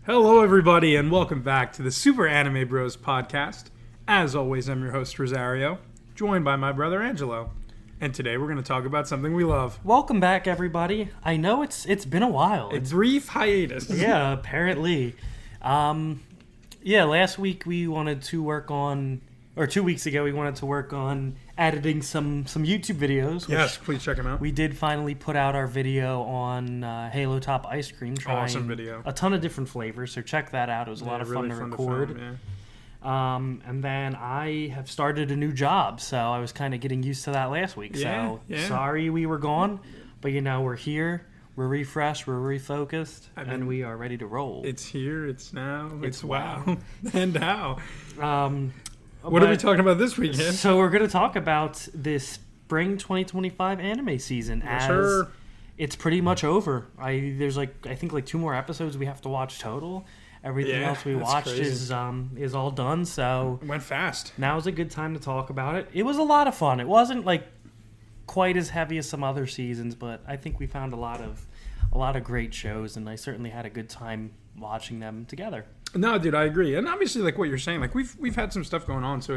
Hello, everybody, and welcome back to the Super Anime Bros podcast. As always, I'm your host, Rosario, joined by my brother, Angelo. And today we're going to talk about something we love. Welcome back, everybody. I know it's been a while. A brief hiatus. Yeah, apparently. Last week we wanted to work on, or 2 weeks ago we wanted to work on editing some YouTube videos. Yes, please check them out. We did finally put out our video on Halo Top Ice Cream. Trying Awesome video. A ton of different flavors, so check that out. It was a lot of really fun to fun record. To film, And then I have started a new job, so I was kind of getting used to that last week. Yeah. Sorry we were gone, but we're here, we're refreshed, we're refocused, and we are ready to roll. It's here, it's now, it's wow. And how. What But- are we talking about this weekend? So we're going to talk about this spring 2025 anime season Yes, as sir. it's pretty much over. There's I think 2 more episodes we have to watch total. Everything Yeah, else we that's watched crazy. is all done. So It went fast. now is a good time to talk about it. It was a lot of fun. It wasn't quite as heavy as some other seasons, but I think we found a lot of great shows, and I certainly had a good time watching them together. No, dude, I agree. And obviously, like what you're saying, like we've had some stuff going on, so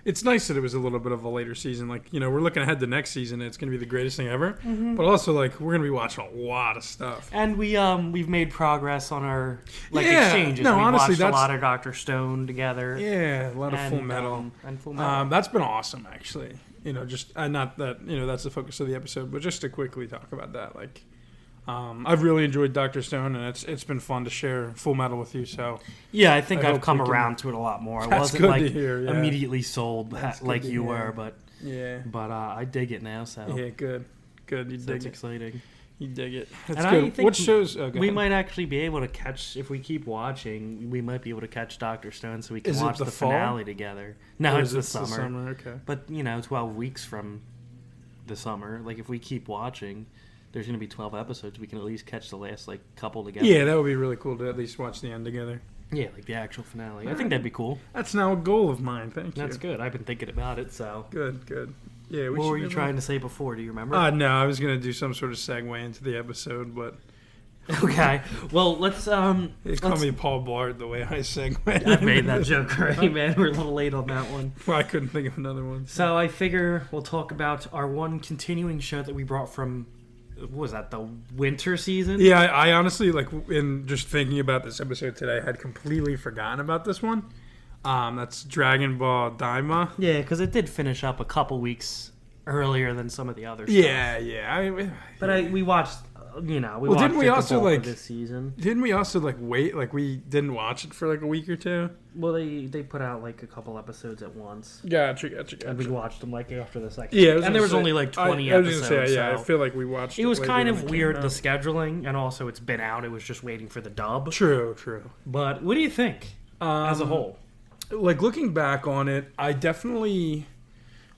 it's nice that it was a little bit of a later season. Like, we're looking ahead to next season, and it's going to be the greatest thing ever. Mm-hmm. But also, like, we're going to be watching a lot of stuff. And we've made progress on our Yeah, exchanges. no, we honestly, watched a that's- lot of Dr. Stone together. Yeah, a lot of Full Metal. And Full Metal. That's been awesome, actually. Just not that that's the focus of the episode, but just to quickly talk about that, like. I've really enjoyed Dr. Stone, and it's been fun to share Full Metal with you. So Yeah, I think I I've hope come we can- around to it a lot more. I That's wasn't good to hear, yeah. immediately sold That's good like to you hear. were, but yeah, I dig it now. So yeah, good. You that's dig it. exciting. You dig it. That's And I good. think What shows? Oh, go We ahead. might actually be able to catch, if we keep watching, we might be able to catch Dr. Stone so we can Is it watch the the fall? finale together. No, Or it's is the it summer. Okay. But 12 weeks from the summer, if we keep watching, there's going to be 12 episodes. We can at least catch the last couple together. Yeah, that would be really cool to at least watch the end together. Yeah, the actual finale. I think that'd be cool. That's now a goal of mine. Thank you. That's good. I've been thinking about it, so. Good. Yeah. What were you trying to say before? Do you remember? No, I was gonna do some sort of segue into the episode, but Okay. Well, let's they call let's- me Paul Blart the way I segue. I've made that joke already, man. We're a little late on that one. Well, I couldn't think of another one. So I figure we'll talk about our one continuing show that we brought from, what was that, the winter season? Yeah, I honestly, in just thinking about this episode today, I had completely forgotten about this one. That's Dragon Ball Daima. Yeah, because it did finish up a couple weeks earlier than some of the others. Yeah. But we watched, we Well, watched didn't we it the also, bulk of like- this season. Didn't we also wait? We didn't watch it for a week or two. Well, they put out a couple episodes at once. Gotcha. And we watched them after the second. Yeah, and there was only 20 I was episodes. gonna say, yeah, so I feel like we watched. it was later kind when of it weird, came the out. scheduling, and also it's been out. It was just waiting for the dub. True. But what do you think as a whole? Looking back on it, I definitely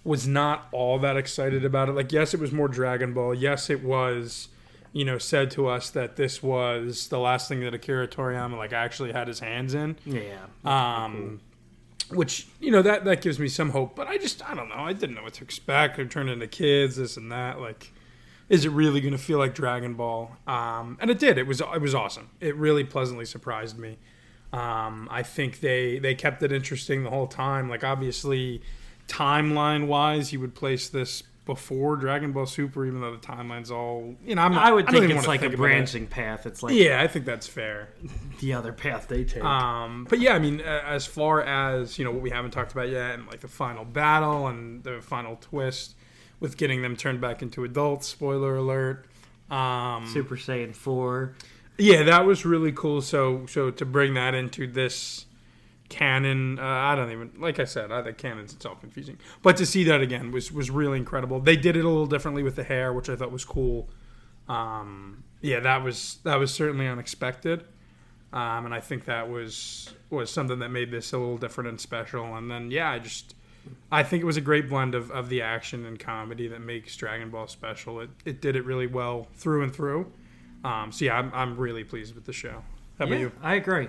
was not all that excited about it. Yes, it was more Dragon Ball. Yes, it was, said to us that this was the last thing that Akira Toriyama actually had his hands in. Yeah. Which that gives me some hope. But I don't know. I didn't know what to expect. They're turning into kids, this and that. Is it really going to feel like Dragon Ball? And it did. It was awesome. It really pleasantly surprised me. I think they kept it interesting the whole time. Obviously, timeline-wise, you would place this before Dragon Ball Super, even though the timeline's all... I would don't think even it's wanna a think about branching path. It's it. Yeah, I think that's fair. the other path they take. But yeah, as far as, what we haven't talked about yet, and the final battle and the final twist with getting them turned back into adults, spoiler alert. Super Saiyan 4. Yeah, that was really cool. So to bring that into this canon, I don't even, like I said, I think canon's itself confusing. But to see that again was really incredible. They did it a little differently with the hair, which I thought was cool. Yeah, that was certainly unexpected. And I think that was something that made this a little different and special. And then, yeah, I think it was a great blend of the action and comedy that makes Dragon Ball special. It did it really well through and through. So yeah, I'm really pleased with the show. How about you? I agree.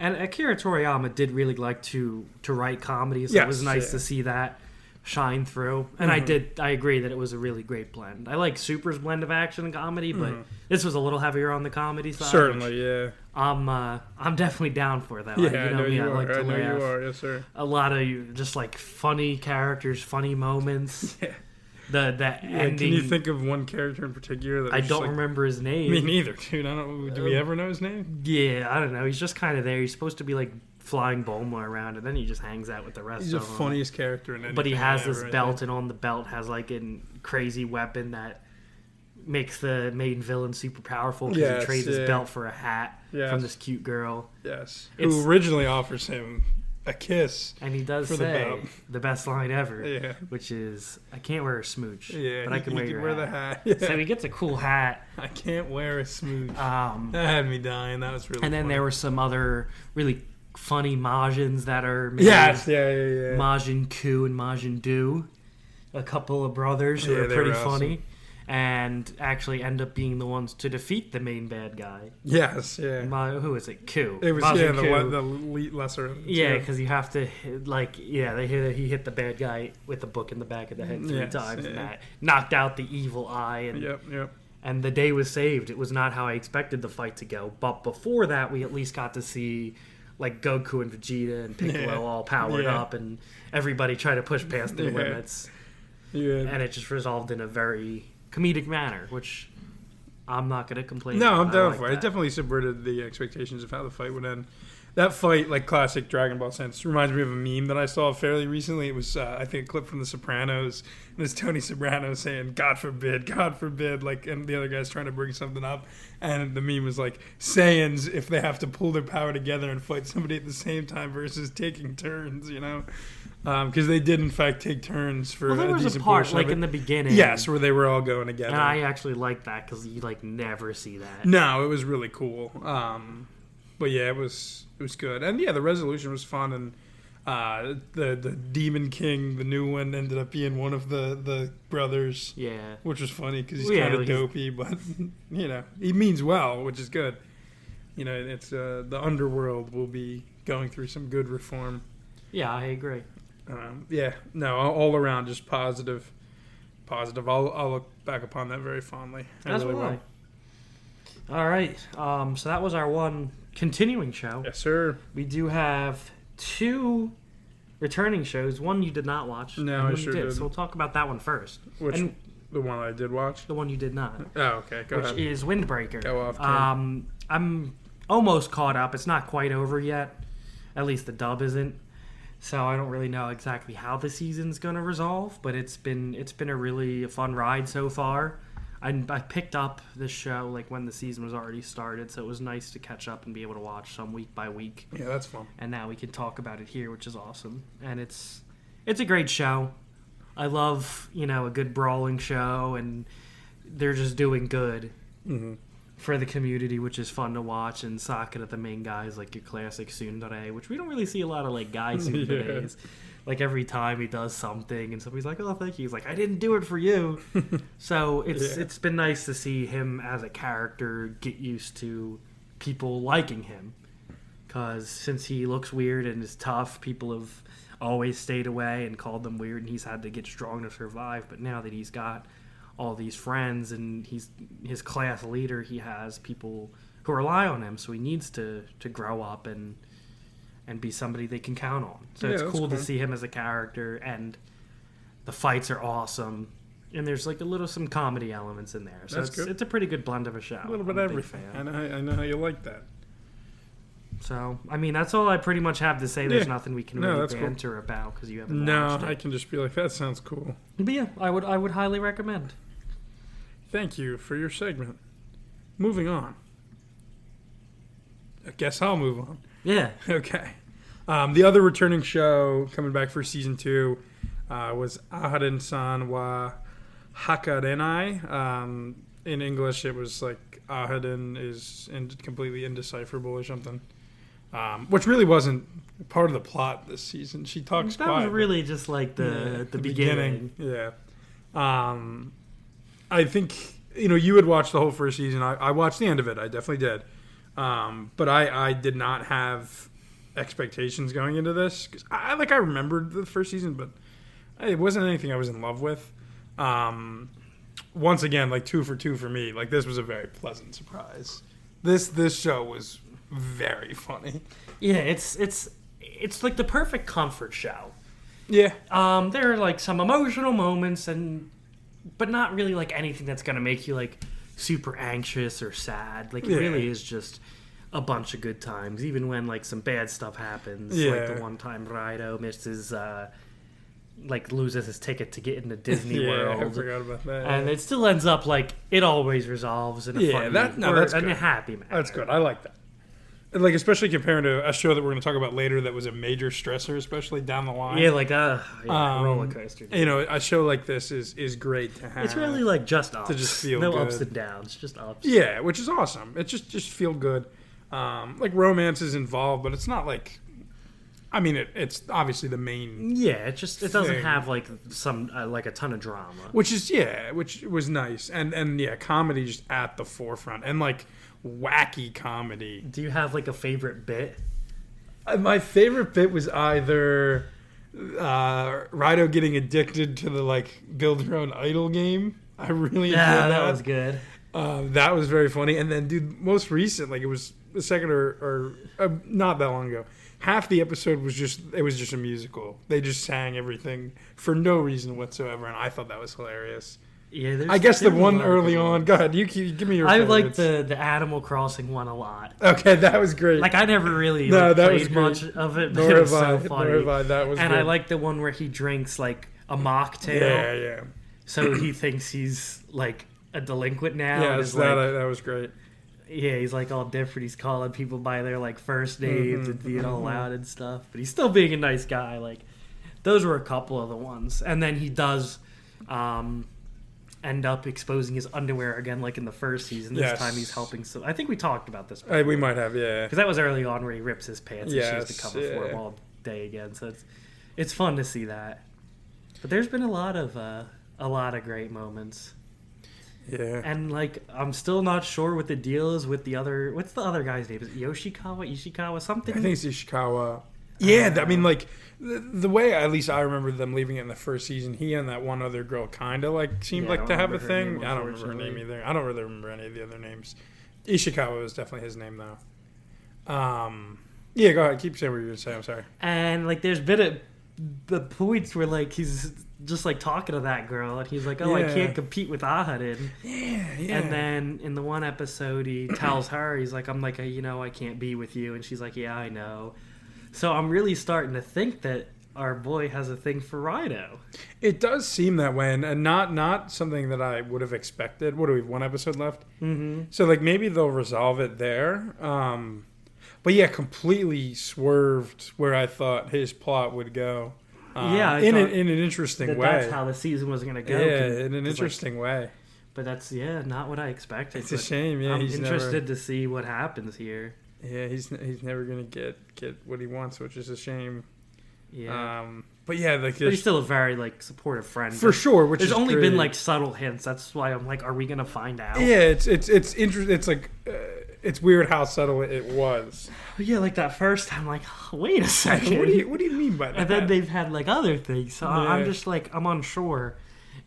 And Akira Toriyama did really like to write comedy, so it was Yes, nice yeah. to see that shine through. And I agree that it was a really great blend. I like Super's blend of action and comedy, but this was a little heavier on the comedy side. Certainly, yeah. I'm definitely down for that. Yeah, I know me, you I are. like to I know laugh. you are. Yes, sir. A lot of just like funny characters, funny moments. Yeah. The ending. Can you think of one character in particular that I was don't like, remember his name. Me neither, dude. I don't. Do we ever know his name? Yeah, I don't know. He's just kind of there. He's supposed to be like flying Bulma around, and then he just hangs out with the rest He's of the them. funniest character in anything. But he has this ever, belt, and on the belt has like a crazy weapon that makes the main villain super powerful because Yes, he trades his yeah. belt for a hat Yes. from this cute girl. Yes. It's- Who originally offers him a kiss. And he does For the say belt. the best line ever, Yeah. which is, "I can't wear a smooch, Yeah. but I can wear your wear hat." the hat. Yeah. So he gets a cool hat. I can't wear a smooch. Um, That had me dying. That was really and then funny. there were some other really funny Majins that are made. Yes. Yeah. Majin Ku and Majin Du, a couple of brothers who Yeah, are they pretty were awesome. funny, and actually end up being the ones to defeat the main bad guy. Yes. Yeah. Who is it? Ku. It was Majin Ku. the lesser. Of the Yeah, two. because you have to he hit the bad guy with a book in the back of the head 3 Yes, times, yeah. and that knocked out the evil eye, and Yep. and the day was saved. It was not how I expected the fight to go, but before that, we at least got to see like Goku and Vegeta and Piccolo Yeah. all powered Yeah. up, and everybody try to push past their Yeah. limits, Yeah. and it just resolved in a very comedic manner, which I'm not going to complain. No, I'm I down like for it. that. It definitely subverted the expectations of how the fight would end. That fight, like classic Dragon Ball sense, reminds me of a meme that I saw fairly recently. It was, I think, a clip from The Sopranos. And it's Tony Soprano saying, God forbid, like, and the other guy's trying to bring something up. And the meme was like, Saiyans, if they have to pull their power together and fight somebody at the same time versus taking turns, you know? Because they did, in fact, take turns for Well, there a was a decent part, portion like of it. in the beginning. Yes, where they were all going together. And I actually like that because you like never see that. No, it was really cool. But yeah, it was good, and yeah, the resolution was fun, and the Demon King, the new one, ended up being one of the brothers, Yeah. which was funny because he's Yeah, kind of he's- dopey, but you know he means well, which is good. You know, it's the underworld will be going through some good reform. Yeah, I agree. Yeah, no, all around just positive. I'll look back upon that very fondly. That's really why. All right. So that was our one continuing show. Yes, sir. We do have 2 returning shows. One you did not watch. No, and I one sure you did. didn't. So we'll talk about that one first. Which And the one I did watch? the one you did not, Oh, okay. Go which ahead. is Windbreaker. Go off, Ken. I'm almost caught up. It's not quite over yet. At least the dub isn't. So I don't really know exactly how the season's going to resolve, but it's been a really fun ride so far. I picked up this show like when the season was already started, so it was nice to catch up and be able to watch some week by week. Yeah, that's fun. And now we can talk about it here, which is awesome. And it's a great show. I love, a good brawling show, and they're just doing good for the community, which is fun to watch. And Sakura, the main guy, is like your classic tsundere, which we don't really see a lot of like guy tsunderes. Like every time he does something and somebody's like, "Oh, thank you," he's like, "I didn't do it for you." So it's been nice to see him as a character get used to people liking him, because since he looks weird and is tough, people have always stayed away and called them weird, and he's had to get strong to survive. But now that he's got all these friends and he's his class leader, he has people who rely on him, so he needs to grow up and be somebody they can count on. So Yeah, it's that's cool to cool. see him as a character, and the fights are awesome, and there's like some comedy elements in there. So That's good. it's a pretty good blend of a show. A little bit I'm of a big everything. fan. I know how you like that. So, I mean, that's all I pretty much have to say. There's Yeah. nothing we can No, really that's cool. banter about because you haven't No, watched I it. can just be like, that sounds cool. But yeah, I would highly recommend. Thank you for your segment. Moving on. I guess I'll move on. Yeah. Okay. The other returning show coming back for season 2 was Ahaden-san wa Hakarenai. In English, it was like Ahaden is completely indecipherable or something. Which really wasn't part of the plot this season. She talks That quiet. was really just like the beginning. Yeah. I think, you had watched the whole first season. I watched the end of it. I definitely did. But I did not have expectations going into this. Cause I remembered the first season, but It wasn't anything I was in love with. Once again, like 2 for 2 for me. Like this was a very pleasant surprise. This show was very funny. Yeah, it's like the perfect comfort show. Yeah. There are like some emotional moments but not really like anything that's gonna make you like super anxious or sad. Like it really is just a bunch of good times, even when like some bad stuff happens. Yeah. Like the one time Raido misses like loses his ticket to get into Disney World. I forgot about that. And it still ends up like it always resolves in a funny that's in good. a happy manner. That's good. I like that. Like especially comparing to a show that we're going to talk about later that was a major stressor, especially down the line. Yeah, like roller coaster. You know, a show like this is great to have. It's really like just ups. To just feel no good. ups and downs, just ups. Yeah, which is awesome. It just feel good. Like romance is involved, but it's not like. I mean, it's obviously the main. Yeah, it doesn't thing. have like some like a ton of drama. Which was nice, and yeah, comedy just at the forefront, and like wacky comedy. Do you have like a favorite bit? My favorite bit was either Raido getting addicted to the like build your own idol game. I really enjoyed that was good. That was very funny. And then, dude, most recent, like it was the second or not that long ago. Half the episode was just a musical. They just sang everything for no reason whatsoever, and I thought that was hilarious. Yeah, I guess the one early on. Go ahead, give me your. I favorites. like the Animal Crossing one a lot. Okay, that was great. Like I never really that played was much of it, but Nor it was have so I. funny. Nor have I. That was. And good. I like the one where he drinks like a mocktail. Yeah. So he thinks he's like a delinquent now. Yeah, and is that was great. Yeah, he's like all different. He's calling people by their like first names and being all loud and stuff. But he's still being a nice guy. Like those were a couple of the ones. And then he does end up exposing his underwear again, like in the first season. This time he's helping. So I think we talked about this before. We might have, yeah. Because that was early on where he rips his pants and she has to cover for him yeah. all day again. So it's fun to see that. But there's been a lot of great moments. Yeah. And like I'm still not sure what the deal is with the other. What's the other guy's name? Is it Ishikawa, something? I think it's Ishikawa. Yeah, I mean, like the way at least I remember them leaving it in the first season, he and that one other girl kind of like seemed like to have a thing. I don't remember her name either. I don't really remember any of the other names. Ishikawa was definitely his name though. Yeah, go ahead. Keep saying what you're gonna say. I'm sorry. And like, there's been the points where like he's just like talking to that girl, and he's like, "Oh, I can't compete with Ahadin." Yeah. And then in the one episode, he tells her, he's like, "I'm like, I can't be with you," and she's like, "Yeah, I know." So I'm really starting to think that our boy has a thing for Raido. It does seem that way, and not something that I would have expected. What do we have? One episode left. Mm-hmm. So like maybe they'll resolve it there. But yeah, completely swerved where I thought his plot would go. In an interesting way. That's how the season was going to go. Yeah, in an interesting way. But that's not what I expected. It's a shame. Yeah, I'm he's interested to see what happens here. Yeah, he's never gonna get what he wants, which is a shame. Yeah. But yeah, like but he's still a very like supportive friend. For sure. Which there's is only great. been like subtle hints. That's why I'm like, are we gonna find out? Yeah, it's interesting. It's like it's weird how subtle it was. Yeah, like that first time, like, wait a second. What do you mean by that? And then they've had like other things. So Yeah. I'm just like, I'm unsure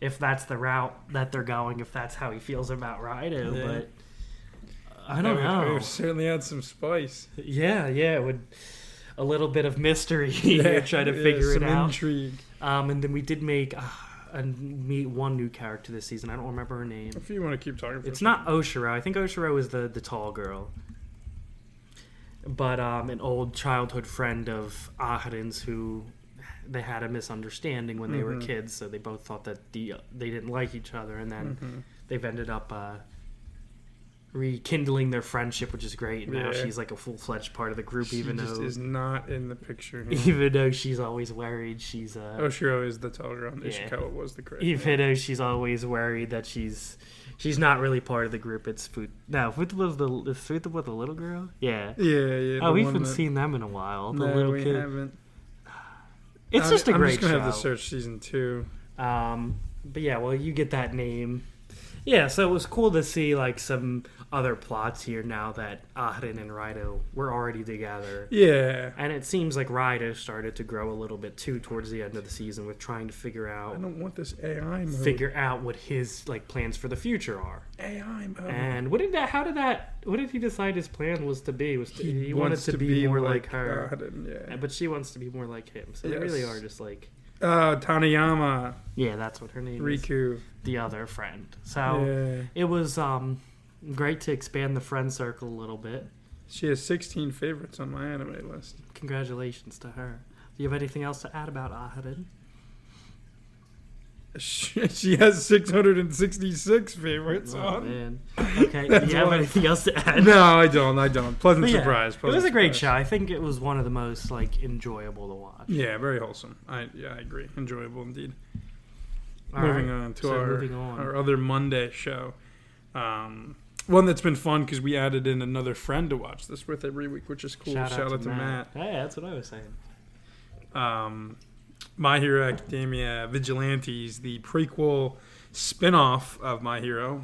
if that's the route that they're going, if that's how he feels about Raido, Yeah. but I don't know. It would certainly add some spice. Yeah, it would. A little bit of mystery here, trying to figure it out. Some intrigue. And then we did meet one new character this season. I don't remember her name. If you want to keep talking, It's not Oshiro. I think Oshiro is the tall girl. But an old childhood friend of Ahadin's who they had a misunderstanding when they were kids, so they both thought that they didn't like each other, and then they've ended up rekindling their friendship, which is great. Now she's like a full-fledged part of the group, she just is not in the picture here. even though she's always worried she's Oshiro is the tall girl. Ishikawa was the correct. Even though she's always worried that she's not really part of the group. It's Futa was the little girl. Yeah. Yeah. Oh, we haven't seen them in a while. The no, little we kid. haven't. It's just a great I'm just gonna show. have to search season 2. But yeah, well, you get that name. Yeah, so it was cool to see like some other plots here now that Ahrin and Raido were already together. Yeah. And it seems like Raido started to grow a little bit too towards the end of the season with trying to figure I out don't want this AI mode. what his like plans for the future are. AI mode. And what did he decide his plan was to be? He wanted wants to be more like God, her. and yeah. But she wants to be more like him. So they Yes. really are just like Tanayama. yeah, that's what her name is. Riku. The other friend. So Yeah. it was great to expand the friend circle a little bit. She has 16 favorites on my anime list. Congratulations to her. Do you have anything else to add about Ahrin? She has 666 favorites Oh, on. man. Okay, do That's you have why. anything else to add? No, I don't. Pleasant But yeah, surprise. it was pleasant a great show. surprise. I think it was one of the most like enjoyable to watch. Yeah, very wholesome. I agree. Enjoyable indeed. All Moving right, on to so moving on. our other Monday show. One that's been fun because we added in another friend to watch this with every week, which is cool. Shout out to Matt. Hey, that's what I was saying. My Hero Academia Vigilantes, the prequel spin-off of My Hero,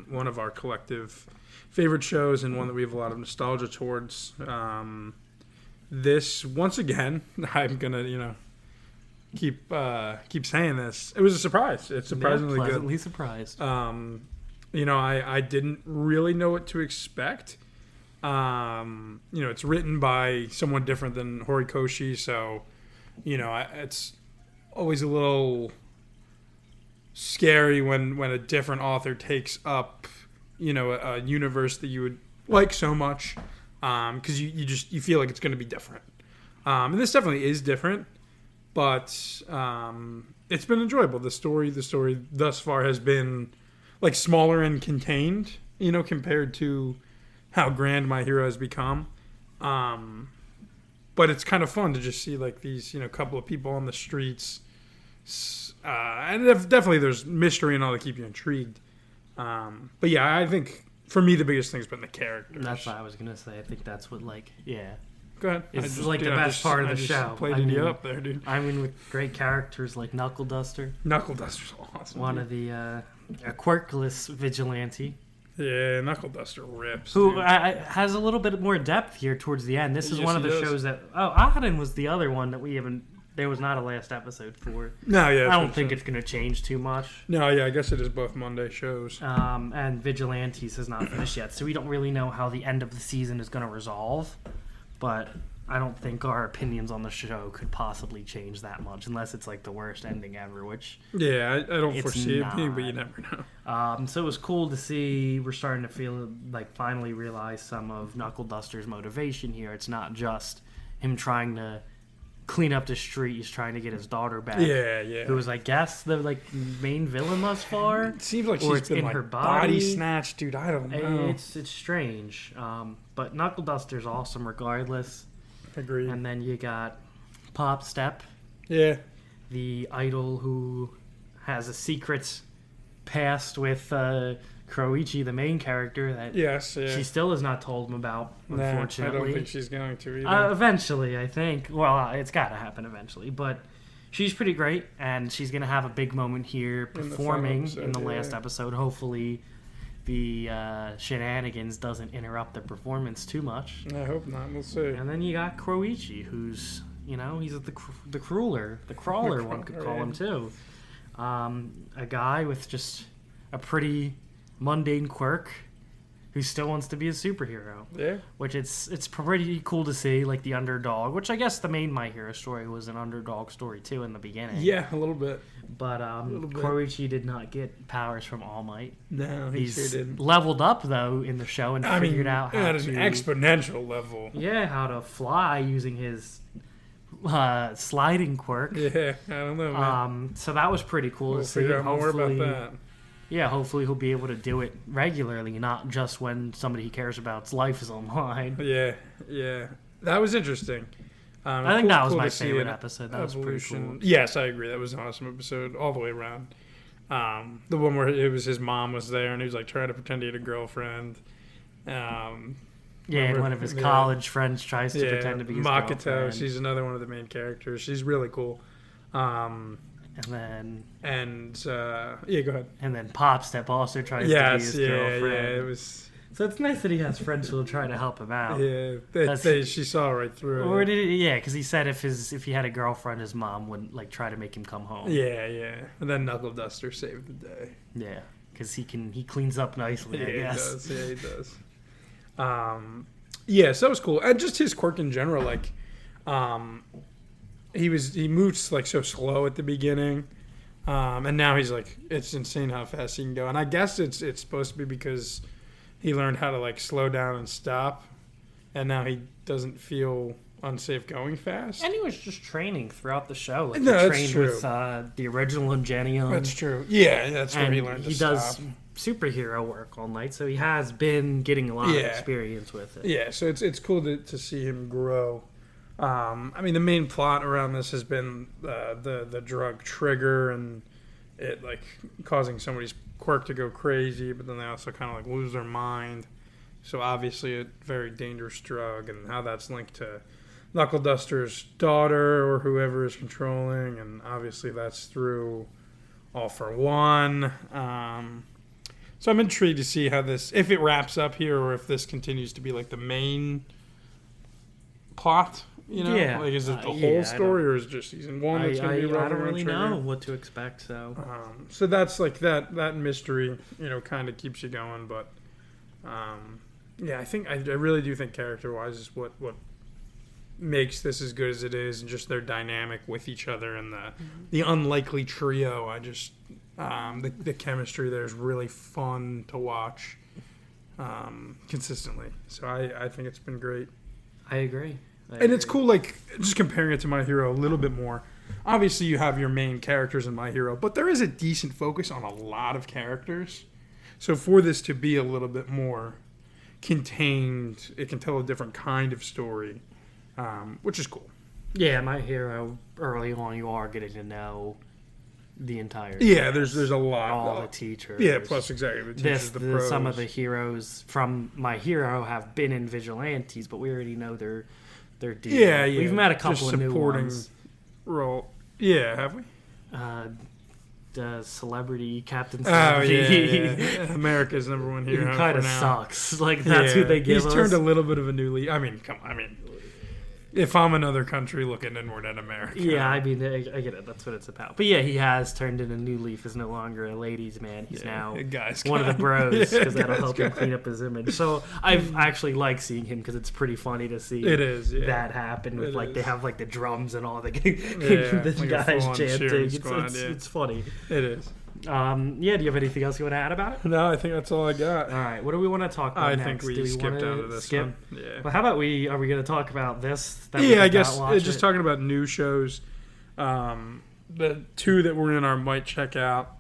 one of our collective favorite shows and one that we have a lot of nostalgia towards. This, once again, I'm gonna, keep saying this. It was a surprise. It's surprisingly good. Pleasantly surprised. I didn't really know what to expect. It's written by someone different than Horikoshi, so it's always a little scary when a different author takes up a universe that you would like so much, because you feel like it's going to be different, and this definitely is different, but it's been enjoyable. The story thus far has been like smaller and contained, compared to how grand My Hero has become. But it's kind of fun to just see like these, couple of people on the streets. And definitely there's mystery and all to keep you intrigued. But yeah, I think for me the biggest thing's been the characters. That's what I was gonna say. I think that's what Go ahead. It's like the best part of the show. Played you up there, dude. I mean, with great characters like Knuckle Duster, Knuckle Duster's awesome. one dude. of the a quirkless vigilante. Yeah, Knuckle Duster rips. Who dude. has a little bit more depth here towards the end. This is Yes, one of he the does. shows that... Oh, Ahrin was the other one that we haven't... There was not a last episode for. No, yeah. I don't think it's going to change too much. No, yeah, I guess it is both Monday shows. And Vigilantes has not finished yet, so we don't really know how the end of the season is going to resolve. But I don't think our opinions on the show could possibly change that much, unless it's like the worst ending ever, which... Yeah, I don't It's foresee it being, not. but you never know. So it was cool to see. We're starting to feel like finally realize some of Knuckle Duster's motivation here. It's not just him trying to clean up the street. He's trying to get his daughter back. Yeah. Who was, I guess, the main villain thus far. It seems like Or she's it's been in like her body body. snatched, dude. I don't know. It's strange. But Knuckle Duster's awesome regardless. Agreed. And then you got Pop Step, Yeah. the idol who has a secret past with Kroichi, the main character, that Yes. Yeah. she still has not told him about, Nah, I unfortunately. don't think she's going to either. Eventually, I think. Well, it's got to happen eventually, but she's pretty great, and she's going to have a big moment here In the final performing episode, in the yeah. last episode. Hopefully, the shenanigans doesn't interrupt the performance too much. I hope not. We'll see. And then you got Kroichi, who's, he's the crawler, one could call him too. A guy with just a pretty mundane quirk who still wants to be a superhero. Yeah. Which it's pretty cool to see, like the underdog, which I guess the main My Hero story was an underdog story too in the beginning. Yeah, a little bit. But little bit. Kroichi did not get powers from All Might. No, he He's sure didn't. leveled up though in the show and figured out how at to an exponential level. how to fly using his sliding quirk. Yeah, I don't know, man. So that was pretty cool We'll to see. figure out more about Hopefully- that. Yeah, hopefully he'll be able to do it regularly, not just when somebody he cares about's life is on the line. Yeah. That was interesting. I think that was my to see favorite an episode. That was pretty cool. Yes, I agree. That was an awesome episode all the way around. The one where it was his mom was there and he was like trying to pretend he had a girlfriend. Yeah, Remember- and one of his yeah. college friends tries to pretend to be his Makoto. girlfriend. She's another one of the main characters. She's really cool. And yeah, go ahead. And then Pop Step also tries to be his girlfriend. Yeah, it was. So it's nice that he has friends who will try to help him out. Yeah, she saw right through it. Or because he said if he had a girlfriend, his mom would like try to make him come home. Yeah. And then Knuckle Duster saved the day. Yeah, because he cleans up nicely. I guess. He does. Yeah, so that was cool. And just his quirk in general, like, he moves like so slow at the beginning, and now he's like, it's insane how fast he can go. And I guess it's supposed to be because he learned how to like slow down and stop, and now he doesn't feel unsafe going fast. And he was just training throughout the show. Like, No, he that's trained true. with the original Ingenium. That's true. Yeah, that's where and he learned to he stop. does superhero work all night, so he has been getting a lot of experience with it. Yeah, so it's cool to see him grow. I mean, the main plot around this has been the drug trigger and it like causing somebody's quirk to go crazy, but then they also kind of like lose their mind. So obviously a very dangerous drug, and how that's linked to Knuckle Duster's daughter or whoever is controlling, and obviously that's through All for One. So I'm intrigued to see how this, if it wraps up here, or if this continues to be like the main plot. You know, Yeah. like is it the whole story, or is it just season one? That's gonna be I relevant don't on really Trigger? know what to expect. So So that's like that mystery, you know, kind of keeps you going. But yeah, I think I really do think character-wise is what makes this as good as it is, and just their dynamic with each other and the unlikely trio. I just the chemistry there is really fun to watch consistently. So I think it's been great. I agree. And it's cool, like, just comparing it to My Hero a little bit more. Obviously, you have your main characters in My Hero, but there is a decent focus on a lot of characters. So for this to be a little bit more contained, it can tell a different kind of story, which is cool. Yeah, My Hero, early on, you are getting to know the entire Yeah, cast, there's a lot. all the teachers. Yeah, plus exactly the teachers, the pros. Some of the heroes from My Hero have been in Vigilantes, but we already know their deal. Yeah. We've met a couple just of new supporting ones. role. Yeah, have we? The celebrity Captain Oh, Celebrity. yeah. America's number one hero. He kind for of now. sucks. Like, that's who they give He's us. turned a little bit of a new leaf. I mean, come on. I mean, if I'm another country looking inward at America. Yeah, I mean, I get it. That's what it's about. But yeah, he has turned in a new leaf. Is no longer a ladies' man. He's now one of the bros, because that'll help him clean up his image. So I've actually liked seeing him, because it's pretty funny to see that happen. With they have like the drums and all the, the like guys chanting. Squad, it's funny. It is. Yeah, do you have anything else you want to add about it? No, I think that's all I got. All right, what do we want to talk about I next? think we skipped out of this one. Yeah. Well, how about are we going to talk about this? I guess just talking about new shows. The two that were in our might check out.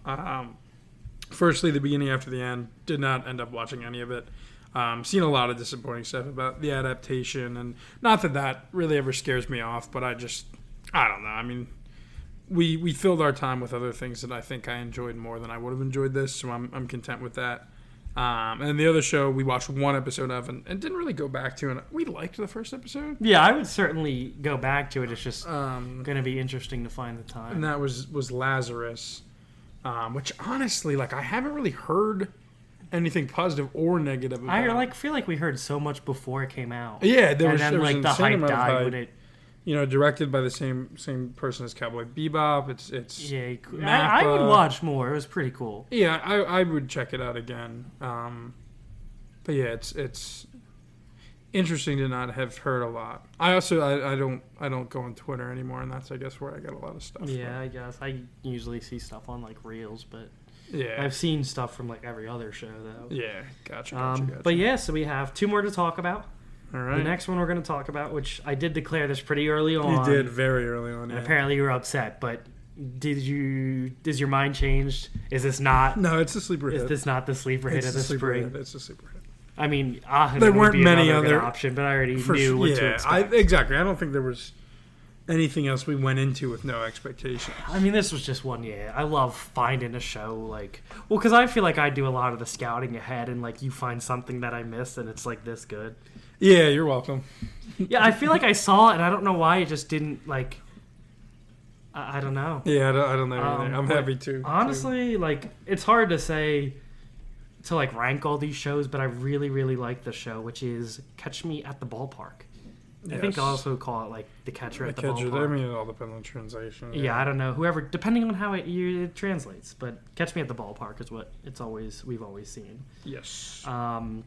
Firstly, The Beginning After the End. Did not end up watching any of it. Seen a lot of disappointing stuff about the adaptation, and not that really ever scares me off, but I don't know. I mean, we filled our time with other things that I think I enjoyed more than I would have enjoyed this, so I'm content with that. And the other show we watched one episode of and didn't really go back to, and we liked the first episode. Yeah, I would certainly go back to it. It's just going to be interesting to find the time. And that was Lazarus, which honestly, like, I haven't really heard anything positive or negative about. I feel like we heard so much before it came out. Yeah, there was the insane hype amount of died hype. when it. You know, directed by the same person as Cowboy Bebop. It's yeah. I would watch more. It was pretty cool. Yeah, I would check it out again. But yeah, it's interesting to not have heard a lot. I also I don't go on Twitter anymore, and that's I guess where I get a lot of stuff. Yeah, I guess I usually see stuff on like Reels, but yeah, I've seen stuff from like every other show though. Yeah, gotcha. But yeah, so we have two more to talk about. All right. The next one we're going to talk about, which I did declare this pretty early on. You did very early on. Yeah. Apparently you were upset, but does your mind change? Is this not? No, it's a sleeper hit. Is this not the sleeper hit of the spring? It's a sleeper hit. I mean, there weren't many other option, but I already knew what to expect. Exactly. I don't think there was anything else we went into with no expectations. I mean, this was just one. Yeah, I love finding a show because I feel like I do a lot of the scouting ahead, and like you find something that I missed, and it's like this good. Yeah, you're welcome. Yeah, I feel like I saw it, and I don't know why it just didn't like. I don't know. Yeah, I don't know either. I'm but happy to. Honestly, like, it's hard to say to like rank all these shows, but I really, really like the show, which is Catch Me at the Ballpark. I think I'll also call it like The Catcher at the Ballpark. I mean, it all depends on translation. Yeah, I don't know. Whoever, depending on how it translates, but Catch Me at the Ballpark is what we've always seen. Yes. And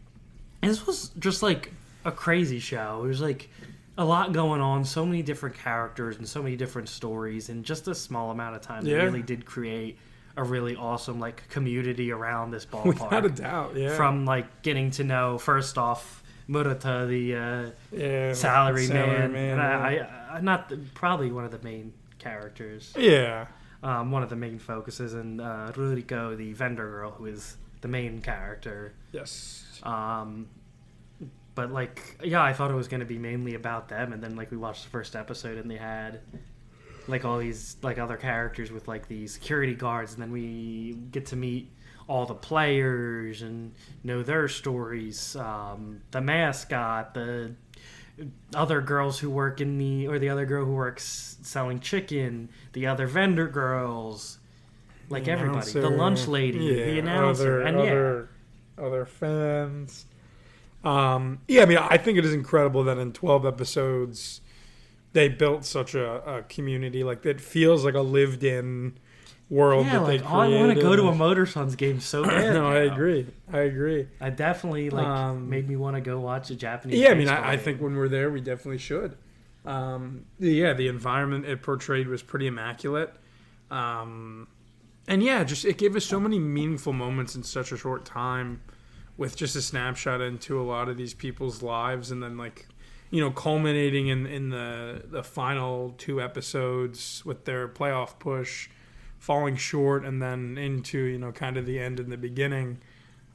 this was just like a crazy show. It was like a lot going on, so many different characters and so many different stories in just a small amount of time. They really did create a really awesome like community around this ballpark. Without a doubt, yeah. From like getting to know, first off, Murata, the salary man. And I not probably one of the main characters. Yeah. One of the main focuses, and Ruriko, the vendor girl, who is the main character. Yes. But like, yeah, I thought it was going to be mainly about them, and then like we watched the first episode, and they had like all these like other characters with like the security guards, and then we get to meet all the players and know their stories. The mascot, the other girls who work the other girl who works selling chicken, the other vendor girls, like the everybody, announcer, the lunch lady, the announcer, other fans. I mean, I think it is incredible that in 12 episodes they built such a community. Like, it feels like a lived-in world that they created. I want to go to a Motor Sons game so bad. No, I agree. I definitely made me want to go watch a Japanese. Yeah, I mean, I think when we're there, we definitely should. The environment it portrayed was pretty immaculate. And yeah, just it gave us so many meaningful moments in such a short time, with just a snapshot into a lot of these people's lives, and then like, you know, culminating in the final 2 episodes with their playoff push, falling short, and then into, you know, kind of the end and the beginning.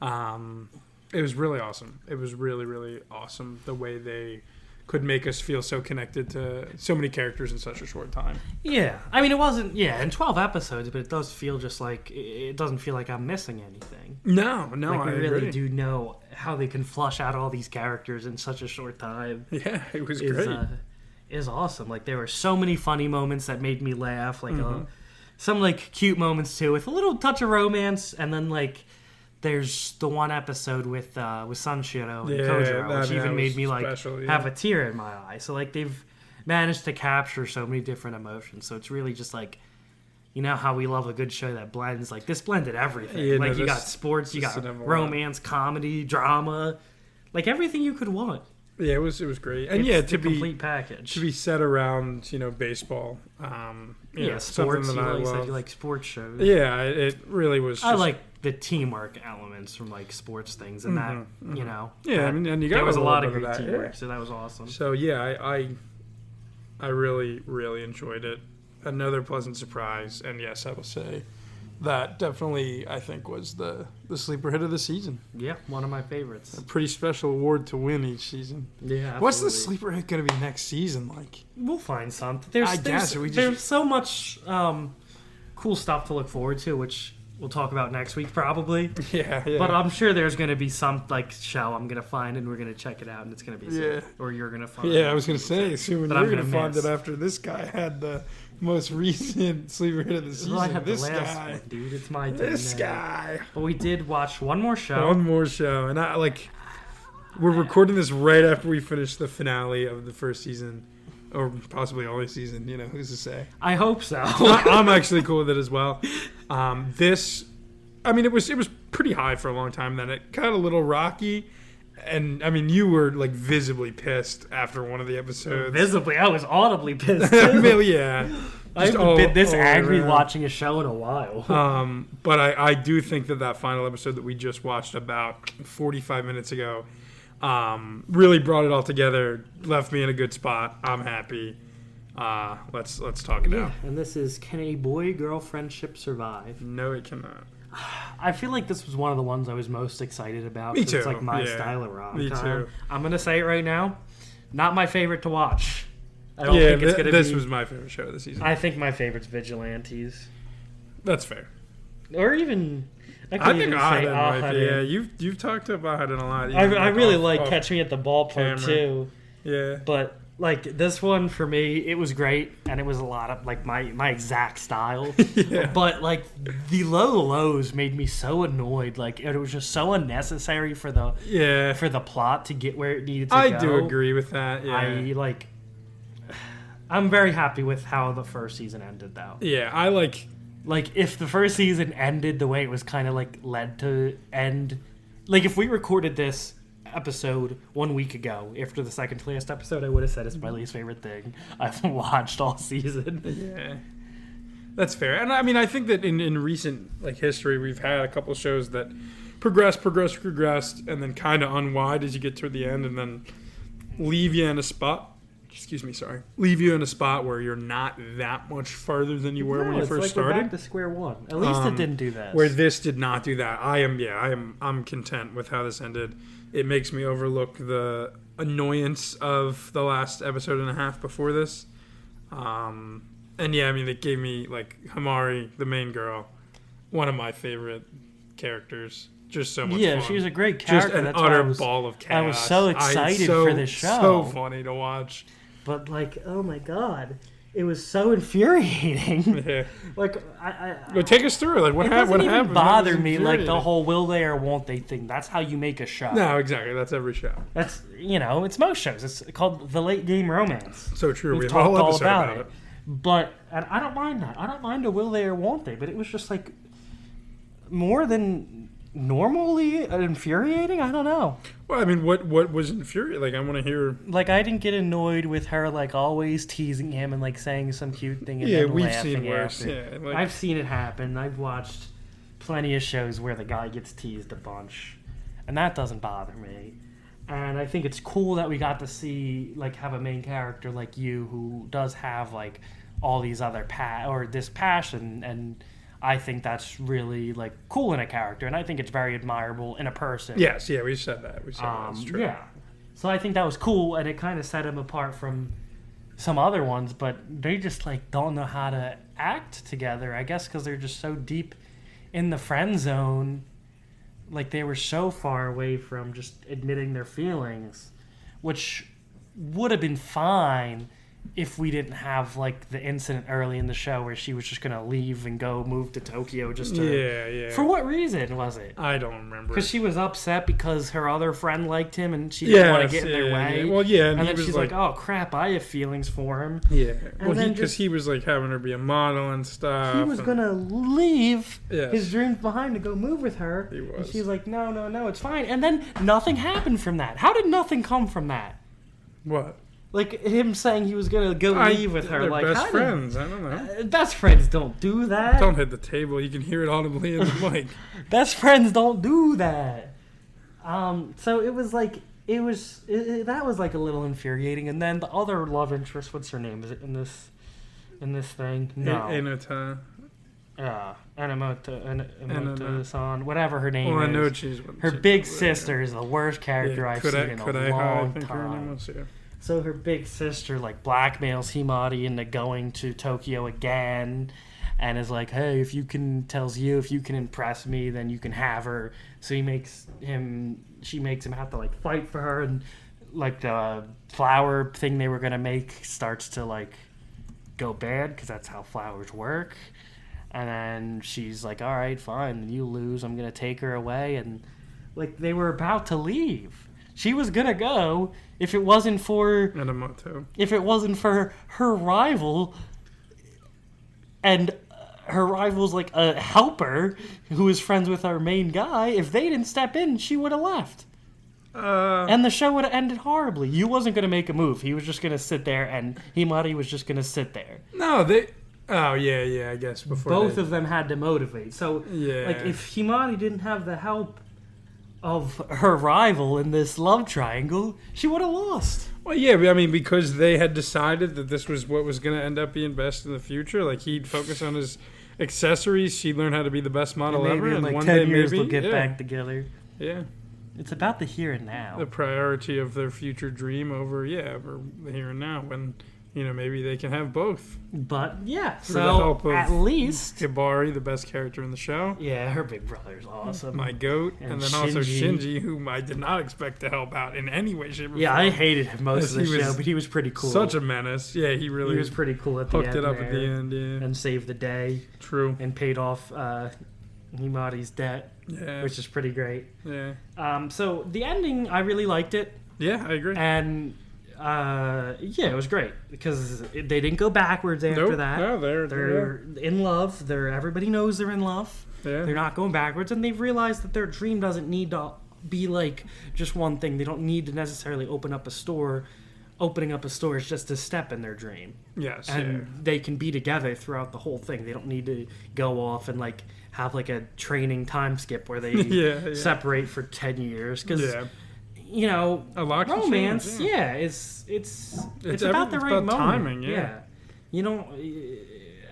It was really awesome. It was really, really awesome the way they could make us feel so connected to so many characters in such a short time. Yeah. I mean, it wasn't, in 12 episodes, but it does feel just like, it doesn't feel like I'm missing anything. No, like, I really agree. do know how they can flush out all these characters in such a short time. Yeah, it was great. Is awesome. Like, there were so many funny moments that made me laugh. Like, some, like, cute moments, too, with a little touch of romance, and then, like, there's the one episode with Sanshiro and Kojiro, which even made me like have a tear in my eye. So like they've managed to capture so many different emotions. So it's really just like, you know how we love a good show that blends. Like this blended everything. Yeah, like you got sports, you got romance, comedy, drama, like everything you could want. Yeah, it was great, and it's to be complete package to be set around baseball. Sports. You said you like sports shows. Yeah, it really was. I like the teamwork elements from like sports things, and that you know. Yeah, I mean, and you got there was a lot of great that, teamwork, so that was awesome. So yeah, I really really enjoyed it. Another pleasant surprise, and yes, I will say that definitely I think was the sleeper hit of the season. Yeah, one of my favorites. A pretty special award to win each season. Yeah, absolutely. What's the sleeper hit going to be next season like? We'll find something. There's so much cool stuff to look forward to, which we'll talk about next week probably. Yeah. But I'm sure there's going to be some like show I'm going to find, and we're going to check it out, and it's going to be sick. Or you're going to find it. Yeah, I was going to say, assuming you're going to find it after this guy had the most recent sleeper hit of the season. I had this guy, one, dude. It's my turn. This guy. But we did watch one more show. And we're recording this right after we finish the finale of the first season, or possibly only season. You know, who's to say? I hope so. I'm actually cool with it as well. It was pretty high for a long time. Then it got a little rocky. And I mean, you were like visibly pissed after one of the episodes. Visibly, I was audibly pissed. Yeah, I haven't been this angry watching a show in a while. But I do think that final episode that we just watched about 45 minutes ago really brought it all together. Left me in a good spot. I'm happy. Let's talk it out. And this is Can a Boy-Girl Friendship Survive? No, it cannot. I feel like this was one of the ones I was most excited about. Me too. It's like my style of rom-com. Me too. I'm going to say it right now. Not my favorite to watch. I don't think it's going to be... This was my favorite show of the season. I think my favorite's Vigilantes. That's fair. Or even... I think Ahad. Yeah, you've talked about it a lot. I really like Catch Me at the Ballpark, too. Yeah. But Like this one for me, it was great, and it was a lot of like my exact style. Yeah. But like the lows made me so annoyed. Like it was just so unnecessary for the plot to get where it needed to go. I do agree with that. Yeah. I'm very happy with how the first season ended, though. Yeah, I like. Like if the first season ended the way it was kind of like led to end, like if we recorded this episode 1 week ago after the second to last episode, I would have said it's my least favorite thing I've watched all season. Yeah, that's fair. And I mean, I think that in recent like history, we've had a couple shows that progressed, and then kind of unwind as you get toward the end, and then leave you in a spot. Leave you in a spot where you're not that much farther than you were when you first started. We're back to square one. At least it didn't do that. Where this did not do that. I'm content with how this ended. It makes me overlook the annoyance of the last episode and a half before this. And yeah, I mean, it gave me like Himari, the main girl, one of my favorite characters. Just so much fun. Yeah, she was a great character. Just an That's utter why ball of chaos. I was so excited for this show. So funny to watch. But like, oh my god, it was so infuriating. Yeah. Like, Well, take us through. Like, what happened? It doesn't even bother me. Like the whole will they or won't they thing. That's how you make a show. No, exactly. That's every show. That's it's most shows. It's called the late game romance. So true. We've We have a whole talked all episode about it. But and I don't mind that. I don't mind a will they or won't they. But it was just like more than normally infuriating. I don't know. Well, I mean, what was infuriating? Like, I want to hear. Like, I didn't get annoyed with her like always teasing him and like saying some cute thing. And Yeah, then we've laughing seen worse. after. Yeah, like, I've seen it happen. I've watched plenty of shows where the guy gets teased a bunch, and that doesn't bother me. And I think it's cool that we got to see like have a main character like you who does have like all these other this passion, and I think that's really like cool in a character, and I think it's very admirable in a person. Yes, yeah, we said that. That's true. Yeah. So I think that was cool, and it kind of set him apart from some other ones, but they just like don't know how to act together, I guess, because they're just so deep in the friend zone. Like they were so far away from just admitting their feelings, which would have been fine if we didn't have like the incident early in the show where she was just gonna leave and go move to Tokyo just to. Yeah. For what reason was it? I don't remember. Because she was upset because her other friend liked him and she didn't want to get in their way. Yeah. Well, yeah, and then she's like, "Oh crap, I have feelings for him." Yeah. And Well, then because he was like having her be a model and stuff. He was gonna leave Yes. his dreams behind to go move with her. He was. And she's like, "No, it's fine." And then nothing happened from that. How did nothing come from that? What? Like him saying he was gonna go leave with her. They're Like best friends. I don't know. Best friends don't do that. Don't hit the table. You can hear it audibly in the mic. Best friends don't do that. So it was like that was like a little infuriating. And then the other love interest, what's her name? Is it in this thing? No. Anata. Enomoto-san, whatever her name Well, I know is. she's Her big sister is the worst character I've seen in a long time. So her big sister like blackmails Himari into going to Tokyo again, and is like, "Hey, if you can impress me, then you can have her." So she makes him have to like fight for her, and like the flower thing they were gonna make starts to like go bad because that's how flowers work. And then she's like, "All right, fine, you lose. I'm gonna take her away." And like they were about to leave. She was gonna go if it wasn't for Enomoto. If it wasn't for her rival, and her rival's like a helper who is friends with our main guy. If they didn't step in, she would have left. And the show would have ended horribly. You wasn't gonna make a move. He was just gonna sit there, and Himari was just gonna sit there. No, they. Oh yeah. I guess before both of them had to motivate. So yeah, like if Himari didn't have the help of her rival in this love triangle, she would have lost. Well, yeah, I mean, because they had decided that this was what was going to end up being best in the future. Like, he'd focus on his accessories. She'd learn how to be the best model and ever. In and like one 10 day, years maybe, they'll get back together. Yeah. It's about the here and now. The priority of their future dream over the here and now. When maybe they can have both. But yeah, the so help of at least Hibari, the best character in the show. yeah, her big brother's awesome. My goat, and then also Shinji, whom I did not expect to help out in any way, shape, or Yeah, form. I hated him most of the He was show, but he was pretty cool. Such a menace. Yeah, he really was pretty cool at the hooked end. it up at the there end. Yeah, and saved the day true. and paid off Himari's debt, Yeah, which is pretty great. yeah, So the ending, I really liked it, yeah. I agree. and yeah, it was great because they didn't go backwards after Nope. that. No, They're in love. Everybody knows they're in love. yeah. They're not going backwards, and they've realized that their dream doesn't need to be like just one thing. They don't need to necessarily open up a store. Opening up a store is just a step in their dream, Yes, and they can be together throughout the whole thing. They don't need to go off and like have like a training time skip where they Yeah, separate for 10 years because yeah. A lot can romance, change, yeah, it's It's about the it's right about moment. timing, yeah.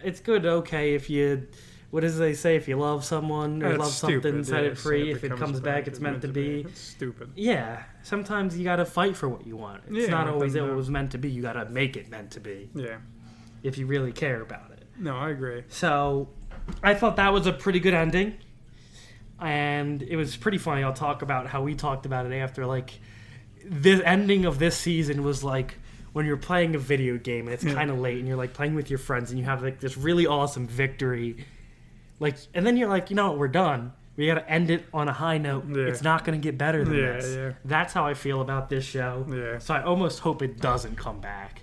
It's good. Okay, if you, what does they say? If you love someone or That's love something, stupid. set Yeah, it free. say If it comes back, it's meant to be. It's stupid. Yeah, sometimes you gotta fight for what you want. It's Yeah, not always but it no. was meant to be. You gotta make it meant to be Yeah. if you really care about it. No, I agree. So, I thought that was a pretty good ending, and it was pretty funny. I'll talk about how we talked about it after. Like, the ending of this season was like when you're playing a video game and it's kind of late, and you're like playing with your friends, and you have like this really awesome victory, like, and then you're like, you know what, we're done. We got to end it on a high note. Yeah. It's not going to get better than Yeah, this. yeah. That's how I feel about this show. Yeah. So I almost hope it doesn't come back.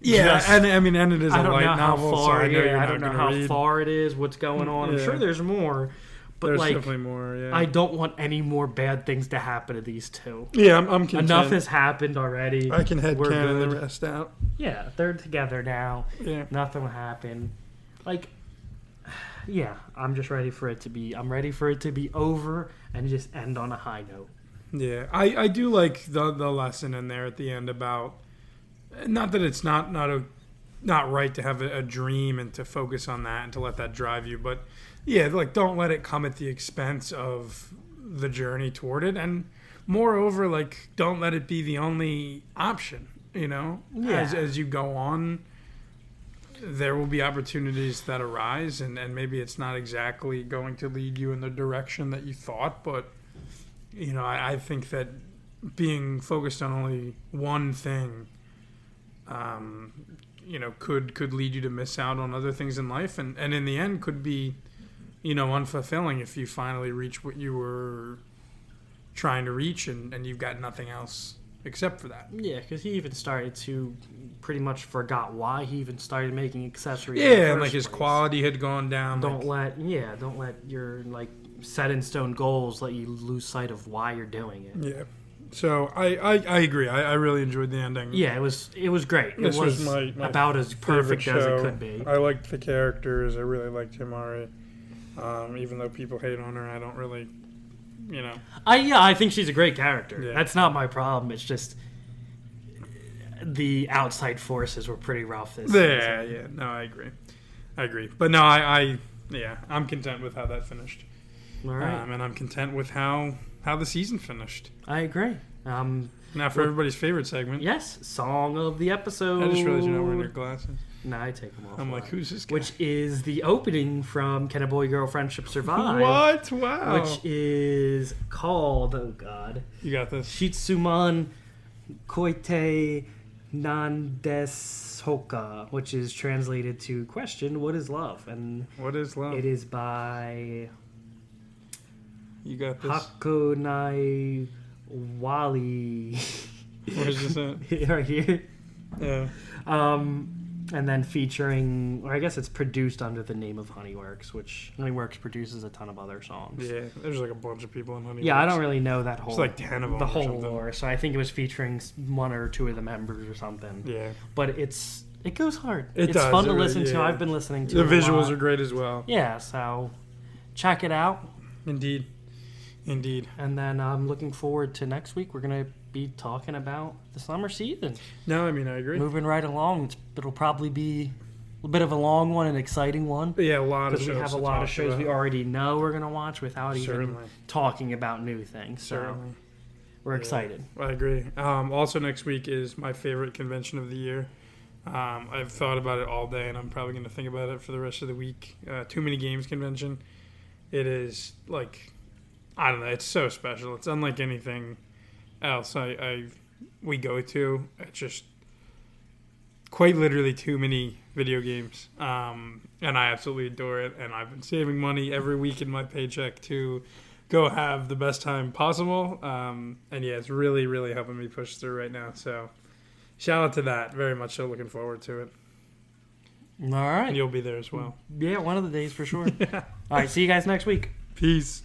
Yeah, Just- and I mean, and it is I a don't light know how novel, so far. I know you're I not don't know gonna how read. far it is. What's going on? I'm Yeah. sure there's more, but There's like, definitely more. Yeah. I don't want any more bad things to happen to these two. Yeah, I'm content. Enough has happened already. I can We're headcanon the good. rest out. Yeah, they're together now. Yeah. Nothing will happen. Like, yeah, I'm just ready for it to be. I'm ready for it to be over and just end on a high note. Yeah, I do like the lesson in there at the end about, not that it's not right to have a dream and to focus on that and to let that drive you, but yeah, like, don't let it come at the expense of the journey toward it, and moreover, like, don't let it be the only option. Yeah. As you go on, there will be opportunities that arise, and maybe it's not exactly going to lead you in the direction that you thought, but I think that being focused on only one thing could lead you to miss out on other things in life, and in the end could be unfulfilling if you finally reach what you were trying to reach, and you've got nothing else except for that. Yeah, because he even started to pretty much forgot why he even started making accessories. Yeah, and like his quality had gone down. Don't let your like set in stone goals let you lose sight of why you're doing it. Yeah. So I agree. I really enjoyed the ending. Yeah, it was great. This it was my about as perfect as show. it could be. I liked the characters. I really liked Himari. Even though people hate on her, I don't really, I think she's a great character. Yeah. That's not my problem. It's just the outside forces were pretty rough this Yeah, season. yeah. No, I agree. But no, I'm content with how that finished. All right, And I'm content with how the season finished. I agree. Now for everybody's favorite segment. Yes, song of the episode. I just realized you're not wearing your glasses. Nah, I take them off. I'm like, who's this guy? Which is the opening from Can a Boy Girl Friendship Survive? What? Wow. Which is called, oh god, You got this. Shitsuman Koite Nandesoka, which is translated to question, what is love? And What is love? it is by You got this. Hakunai Wali. Where's this at? Right here. Yeah. And then featuring, or I guess it's produced under the name of Honeyworks, which Honeyworks produces a ton of other songs. Yeah. There's like a bunch of people in Honey. Yeah, I don't really know that whole. It's like 10 of them. the or whole something. lore. So I think it was featuring one or two of the members or something. Yeah. But it goes hard. It it's does, fun it to really- listen to. yeah. I've been listening to The it a visuals lot. are great as well. Yeah, so check it out. Indeed. And then I'm looking forward to next week. We're gonna be talking about the summer season. No, I mean, I agree. Moving right along. It'll probably be a bit of a long one, an exciting one. But yeah, a lot of Because shows. we have a to lot talk of shows we about. already know we're going to watch without even Certainly. talking about new things. So Certainly. we're excited. I agree. Also, next week is my favorite convention of the year. I've thought about it all day, and I'm probably going to think about it for the rest of the week. Too Many Games convention. It is like, I don't know. It's so special. It's unlike anything else we go to. It's just quite literally too many video games, and I absolutely adore it. And I've been saving money every week in my paycheck to go have the best time possible. And yeah, it's really, really helping me push through right now. So shout out to that. Very much so looking forward to it. All right. And you'll be there as well. Yeah, one of the days for sure. All right, see you guys next week. Peace.